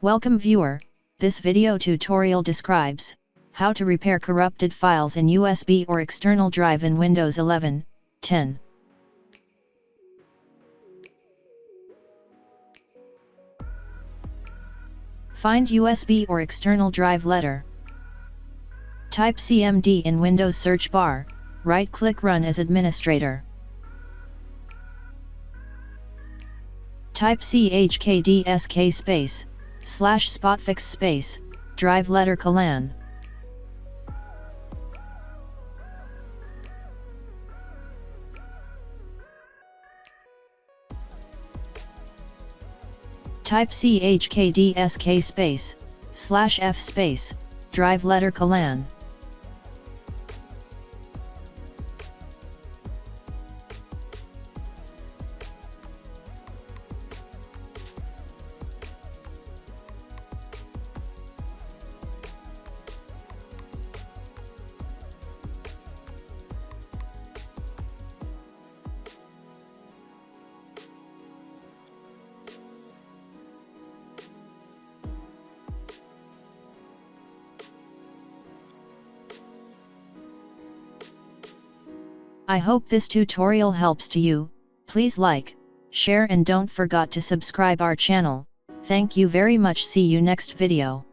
Welcome viewer, this video tutorial describes how to repair corrupted files in USB or external drive in Windows 11, 10. Find USB or external drive letter. Type CMD in Windows search bar, right-click Run as administrator. Type chkdsk space, /spotfix space, drive letter colon. Type chkdsk space, /f space, drive letter colon. I hope this tutorial helps to you. Please like, share and don't forget to subscribe our channel. Thank you very much. See you next video.